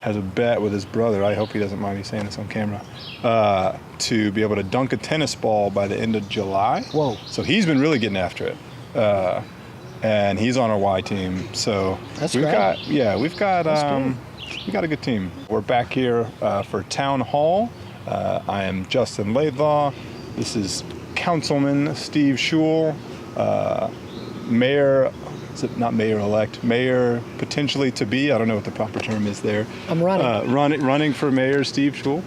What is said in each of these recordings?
has a bet with his brother, I hope he doesn't mind me saying this on camera, to be able to dunk a tennis ball by the end of July. Whoa. So he's been really getting after it. And he's on our Y team. So That's we've great. we've got a good team. We're back here for Town Hall. I am Justin Laidlaw. This is Councilman Steve Schewel, Mayor, is it not Mayor-elect, Mayor potentially to be, I don't know what the proper term is there. I'm running. Running for Mayor Steve Schewel.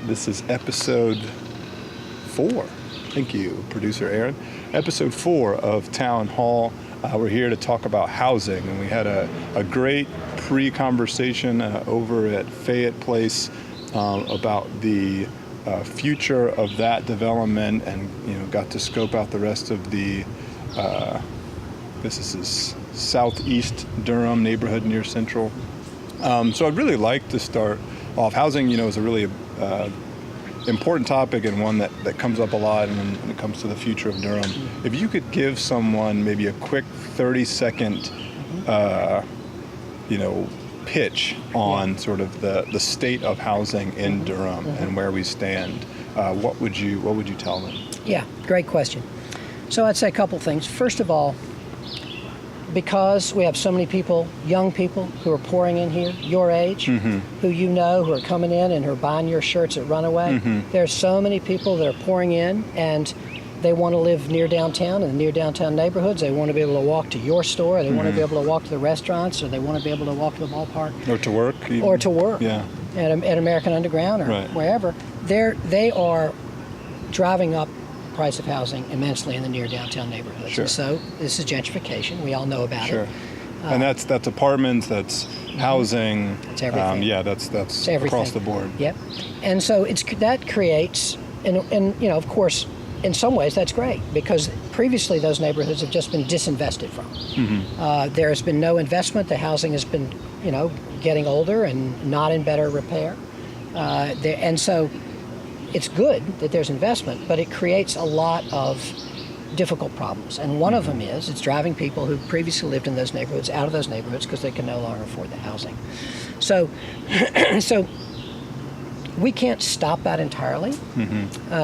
This is episode 4. Thank you, producer Aaron. Episode 4 of Town Hall. We're here to talk about housing, and we had a great pre-conversation over at Fayette Place about the future of that development, and got to scope out the rest of the this is southeast Durham neighborhood near Central. So I'd really like to start off. Housing, is a really important topic, and one that comes up a lot when it comes to the future of Durham. If you could give someone maybe a quick 30-second pitch on sort of the state of housing in Durham and where we stand, what would you tell them? Yeah, great question. So I'd say a couple things. First of all, because we have so many people, young people, who are pouring in here, your age, who who are coming in and who are buying your shirts at Runaway, there are so many people that are pouring in, and they want to live near downtown and near downtown neighborhoods. They want to be able to walk to your store. They want to be able to walk to the restaurants, or they want to be able to walk to the ballpark. Or to work. Even. Or to work. Yeah. At American Underground or wherever. They are driving up price of housing immensely in the near downtown neighborhoods. Sure. And so this is gentrification. We all know about it. And that's apartments, that's housing. It's everything. That's everything. Across the board. Yep. And so that creates, and of course, in some ways that's great, because previously those neighborhoods have just been disinvested from. There has been no investment. The housing has been, getting older and not in better repair. And so it's good that there's investment, but it creates a lot of difficult problems. And one of them is it's driving people who previously lived in those neighborhoods out of those neighborhoods because they can no longer afford the housing. So, so we can't stop that entirely.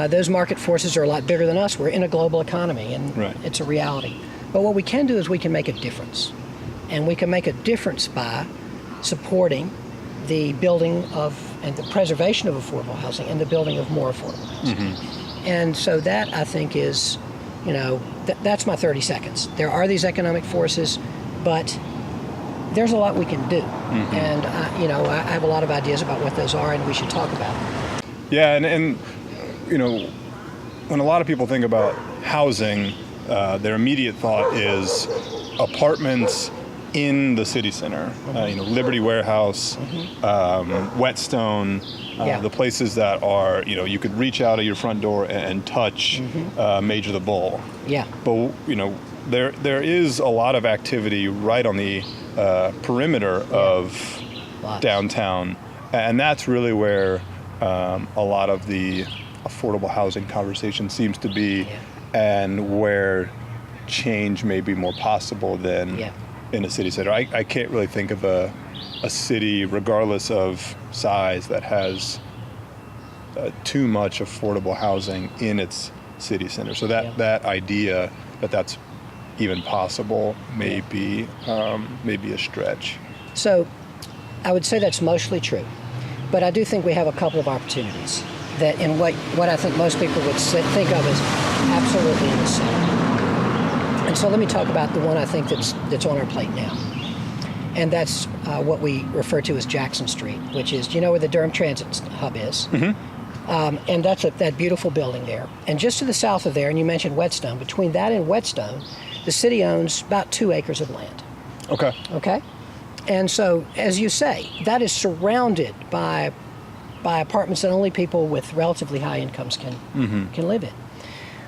Those market forces are a lot bigger than us. We're in a global economy, and it's a reality. But what we can do is we can make a difference. And we can make a difference by supporting the building of and the preservation of affordable housing and the building of more affordable housing. And so that, I think, is, that's my 30 seconds. There are these economic forces, but there's a lot we can do. And, I have a lot of ideas about what those are, and we should talk about them. Yeah, and when a lot of people think about housing, their immediate thought is apartments in the city center, Liberty Warehouse, Whetstone, the places that are, you could reach out of your front door and touch Major the Bull. Yeah. But, there is a lot of activity right on the perimeter of downtown, and that's really where a lot of the affordable housing conversation seems to be, and where change may be more possible than in a city center. I can't really think of a city, regardless of size, that has too much affordable housing in its city center. So that idea that that's even possible may be a stretch. So I would say that's mostly true, but I do think we have a couple of opportunities that in what I think most people would think of as absolutely in the center. And so let me talk about the one I think that's on our plate now. And that's what we refer to as Jackson Street, which is, where the Durham Transit Hub is? And that's that beautiful building there. And just to the south of there, and you mentioned Whetstone, between that and Whetstone, the city owns about 2 acres of land. Okay? And so, as you say, that is surrounded by apartments that only people with relatively high incomes can live in.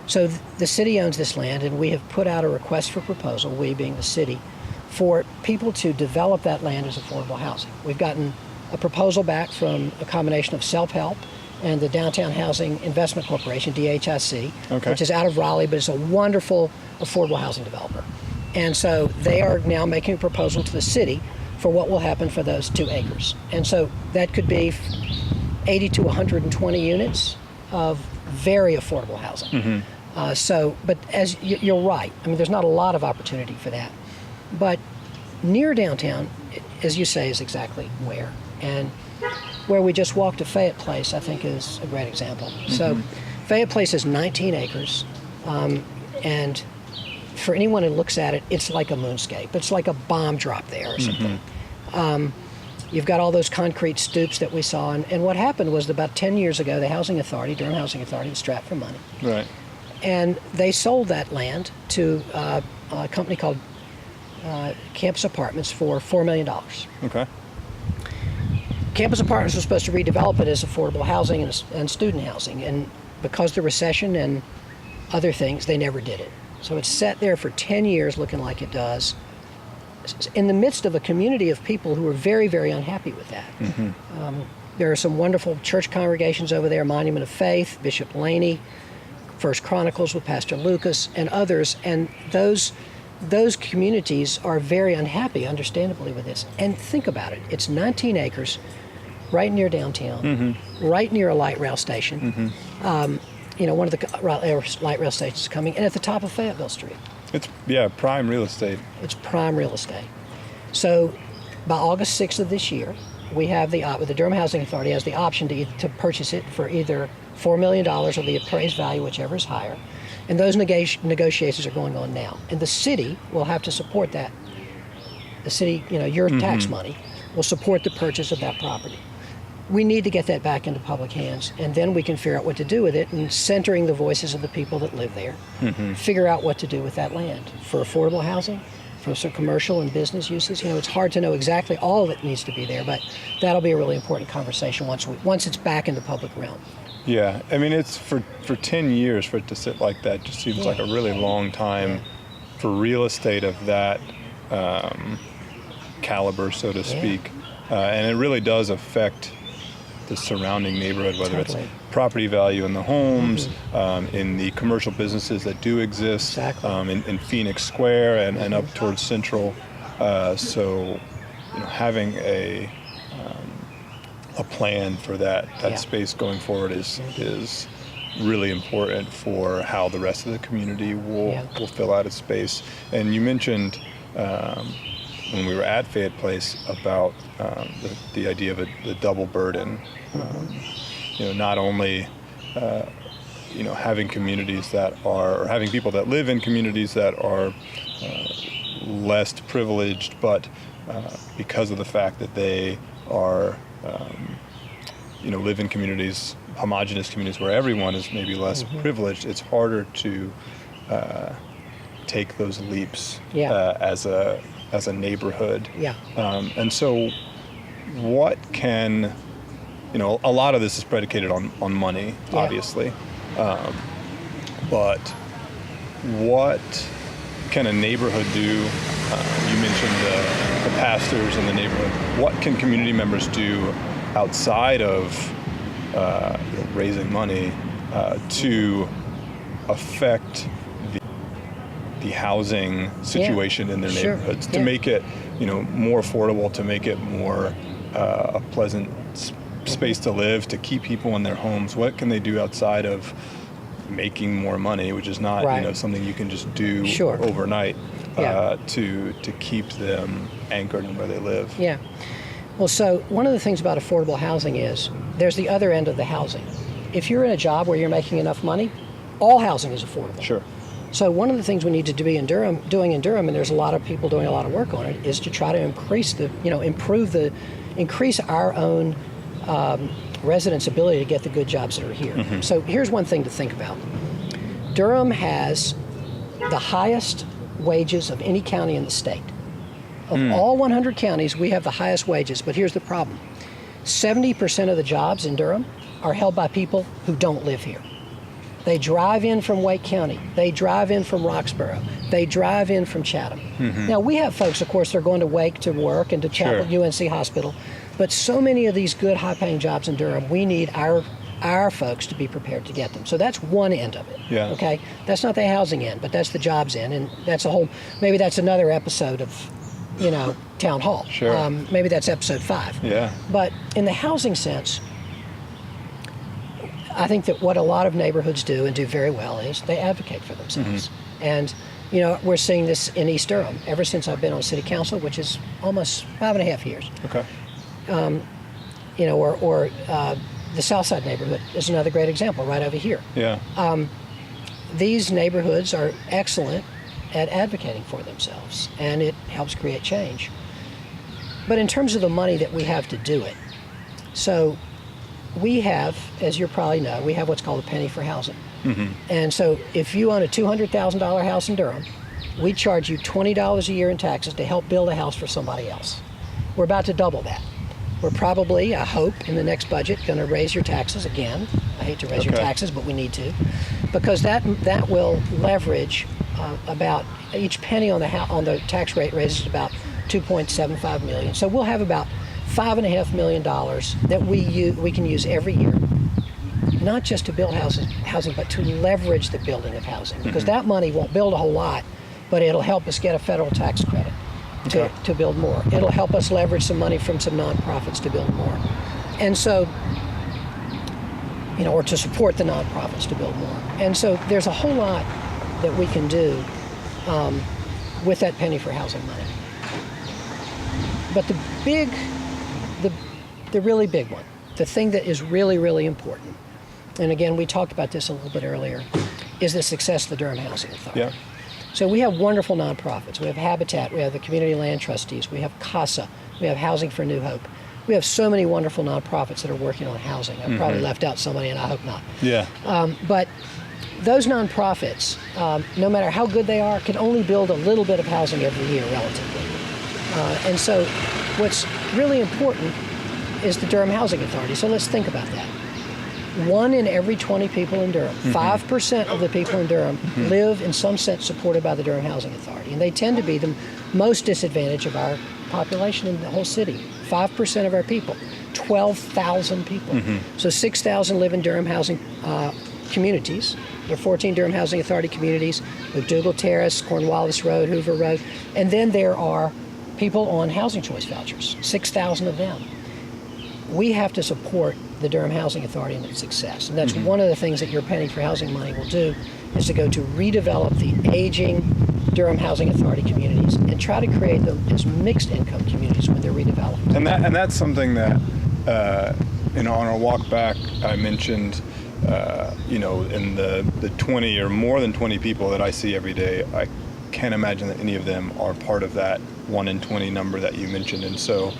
So the city owns this land, and we have put out a request for proposal, we being the city, for people to develop that land as affordable housing. We've gotten a proposal back from a combination of self-help and the Downtown Housing Investment Corporation, DHIC, which is out of Raleigh, but it's a wonderful affordable housing developer. And so they are now making a proposal to the city for what will happen for those 2 acres. And so that could be 80 to 120 units of very affordable housing. But as you're right, I mean, there's not a lot of opportunity for that. But near downtown, as you say, is exactly where. And where we just walked to Fayette Place, I think, is a great example. So Fayette Place is 19 acres. And for anyone who looks at it, it's like a moonscape. It's like a bomb drop there or something. You've got all those concrete stoops that we saw. And what happened was about 10 years ago, the Housing Authority, Durham Housing Authority, was strapped for money. Right. And they sold that land to a company called Campus Apartments for $4 million. Okay. Campus Apartments was supposed to redevelop it as affordable housing and student housing. And because of the recession and other things, they never did it. So it's sat there for 10 years looking like it does, in the midst of a community of people who are very, very unhappy with that. There are some wonderful church congregations over there, Monument of Faith, Bishop Laney, First Chronicles with Pastor Lucas, and others. And those communities are very unhappy, understandably, with this. And think about it. It's 19 acres, right near downtown, right near a light rail station. One of the light rail stations is coming, and at the top of Fayetteville Street. It's, prime real estate. It's prime real estate. So by August 6th of this year, we have the Durham Housing Authority has the option to purchase it for either $4 million or the appraised value, whichever is higher. And those negotiations are going on now. And the city will have to support that. The city, your tax money, will support the purchase of that property. We need to get that back into public hands, and then we can figure out what to do with it, and centering the voices of the people that live there, figure out what to do with that land for affordable housing, for some commercial and business uses. It's hard to know exactly all that needs to be there, but that'll be a really important conversation once it's back in the public realm. Yeah, I mean, it's for 10 years for it to sit like that just seems like a really long time for real estate of that caliber, so to speak. And it really does affect the surrounding neighborhood, whether it's property value in the homes, in the commercial businesses that do exist, in Phoenix Square and up towards Central. So having a plan for that space going forward is really important for how the rest of the community will fill out its space. And you mentioned when we were at Fayette Place about the idea of the double burden. Not only having communities that are, or having people that live in communities that are less privileged, but because of the fact that they are live in communities, homogenous communities where everyone is maybe less privileged, it's harder to take those leaps as a neighborhood. And so what can, a lot of this is predicated on money, obviously. But what can a neighborhood do? You mentioned the pastors in the neighborhood. What can community members do outside of raising money to affect the housing situation in their neighborhoods, to make it more affordable, to make it more a pleasant space to live, to keep people in their homes? What can they do outside of making more money, which is not something you can just do overnight, to keep them anchored in where they live? Well, so one of the things about affordable housing is there's the other end of the housing. If you're in a job where you're making enough money, all housing is affordable. So one of the things we need to do in Durham, and there's a lot of people doing a lot of work on it, is to try to increase our own residents' ability to get the good jobs that are here. So here's one thing to think about. Durham has the highest wages of any county in the state. Of all 100 counties, we have the highest wages, but here's the problem. 70% of the jobs in Durham are held by people who don't live here. They drive in from Wake County. They drive in from Roxborough. They drive in from Chatham. Now, we have folks, of course, they're going to Wake to work and to Chapel UNC Hospital, but so many of these good, high-paying jobs in Durham, we need our folks to be prepared to get them. So that's one end of it. Okay? That's not the housing end, but that's the jobs end, and that's maybe that's another episode of town hall. Sure. Maybe that's episode 5. Yeah. But in the housing sense, I think that what a lot of neighborhoods do and do very well is they advocate for themselves. Mm-hmm. And, we're seeing this in East Durham ever since I've been on city council, which is almost 5.5 years. Okay. Or the Southside neighborhood is another great example right over here. Yeah. These neighborhoods are excellent at advocating for themselves, and it helps create change. But in terms of the money that we have to do it, so we have, as you probably know, we have what's called a penny for housing. Mm-hmm. And so if you own a $200,000 house in Durham, we charge you $20 a year in taxes to help build a house for somebody else. We're about to double that. We're probably, I hope, in the next budget, going to raise your taxes again. I hate to raise your taxes, but we need to, because that will leverage about each penny on the tax rate raises about $2.75 million. So we'll have about $5.5 million that we can use every year, not just to build housing, but to leverage the building of housing, because that money won't build a whole lot, but it'll help us get a federal tax credit to build more. It'll help us leverage some money from some nonprofits to build more. And so, or to support the nonprofits to build more. And so there's a whole lot that we can do with that penny for housing money. But the really big one, the thing that is really, really important, and again, we talked about this a little bit earlier, is the success of the Durham Housing Authority. Yeah. So we have wonderful nonprofits. We have Habitat, we have the Community Land Trustees, we have CASA, we have Housing for New Hope. We have so many wonderful nonprofits that are working on housing. I've probably left out somebody, and I hope not. Yeah. But those nonprofits, no matter how good they are, can only build a little bit of housing every year, relatively. And so what's really important is the Durham Housing Authority. So let's think about that. 1 in every 20 people in Durham, 5% of the people in Durham live in some sense supported by the Durham Housing Authority. And they tend to be the most disadvantaged of our population in the whole city. 5% of our people, 12,000 people. So 6,000 live in Durham housing communities. There are 14 Durham Housing Authority communities, McDougall Terrace, Cornwallis Road, Hoover Road. And then there are people on housing choice vouchers, 6,000 of them. We have to support the Durham Housing Authority and its success. And that's one of the things that your penny for housing money will do, is to go to redevelop the aging Durham Housing Authority communities and try to create them as mixed income communities when they're redeveloped. And that's something that, on our walk back, I mentioned, in the 20 or more than 20 people that I see every day, I can't imagine that any of them are part of that 1 in 20 number that you mentioned. And so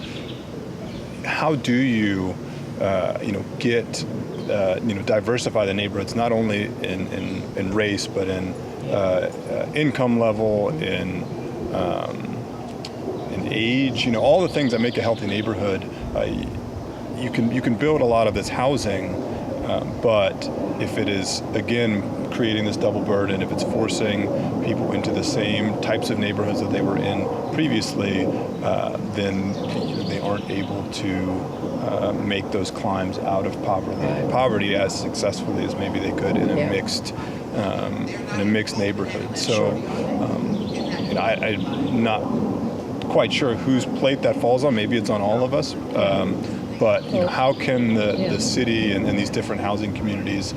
how do you, get, diversify the neighborhoods, not only in race, but in income level, in age, all the things that make a healthy neighborhood. You can build a lot of this housing, but if it is, again, creating this double burden, if it's forcing people into the same types of neighborhoods that they were in previously, then they aren't able to make those climbs out of poverty as successfully as maybe they could in a mixed neighborhood. So, I'm not quite sure whose plate that falls on. Maybe it's on all of us. But how can the city and these different housing communities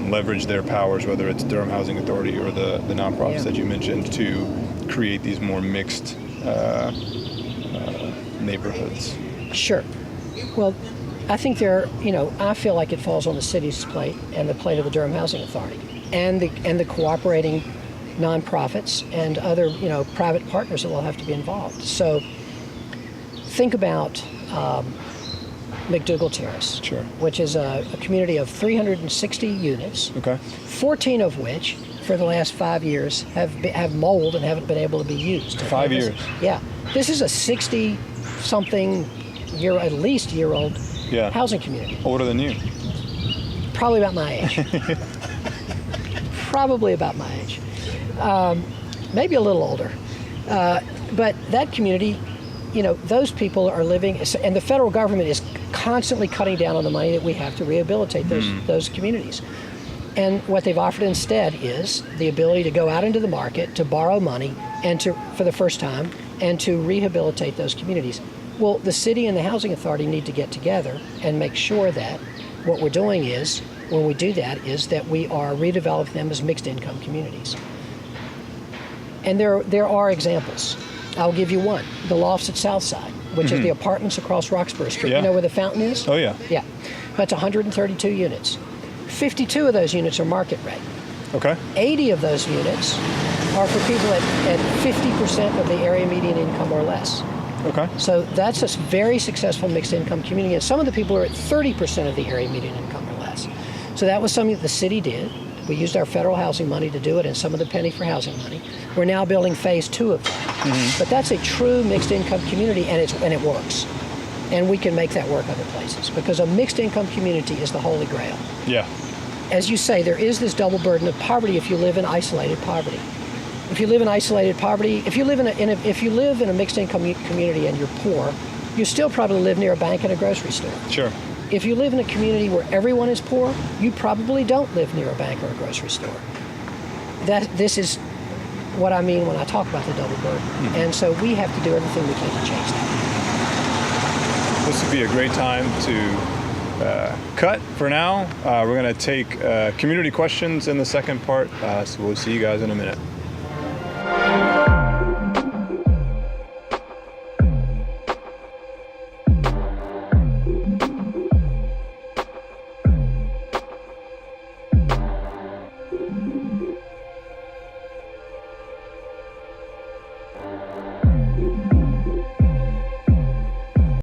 leverage their powers, whether it's Durham Housing Authority or the nonprofits that you mentioned, to create these more mixed neighborhoods? Sure. Well, I think I feel like it falls on the city's plate and the plate of the Durham Housing Authority and the cooperating nonprofits and other private partners that will have to be involved. So think about McDougall Terrace, Sure. which is a community of 360 units, Okay. 14 of which for the last 5 years have mold and haven't been able to be used. 5 years. Yeah. This is a 60-something at least year-old housing community. Older than you. Probably about my age. Probably about my age. Maybe a little older. But that community, those people are living, and the federal government is constantly cutting down on the money that we have to rehabilitate those communities. And what they've offered instead is the ability to go out into the market, to borrow money, and to, for the first time, and to rehabilitate those communities. Well, the city and the housing authority need to get together and make sure that what we're doing is, when we do that, is that we are redeveloping them as mixed income communities. And there are examples. I'll give you one. The Lofts at Southside, which is the apartments across Roxborough Street. Yeah. You know where the fountain is? Oh, yeah. Yeah. That's 132 units. 52 of those units are market rate. Okay. 80 of those units are for people at 50% of the area median income or less. Okay. So that's a very successful mixed income community. And some of the people are at 30% of the area median income or less. So that was something that the city did. We used our federal housing money to do it and some of the penny for housing money. We're now building phase 2 of that. But that's a true mixed income community, and it works. And we can make that work other places because a mixed income community is the holy grail. Yeah. As you say, there is this double burden of poverty if you live in isolated poverty. If you live in isolated poverty, if you live in a mixed income community and you're poor, you still probably live near a bank and a grocery store. Sure. If you live in a community where everyone is poor, you probably don't live near a bank or a grocery store. This is what I mean when I talk about the double burden. And so we have to do everything we can to change that. This would be a great time to cut for now. We're going to take community questions in the second part, so we'll see you guys in a minute.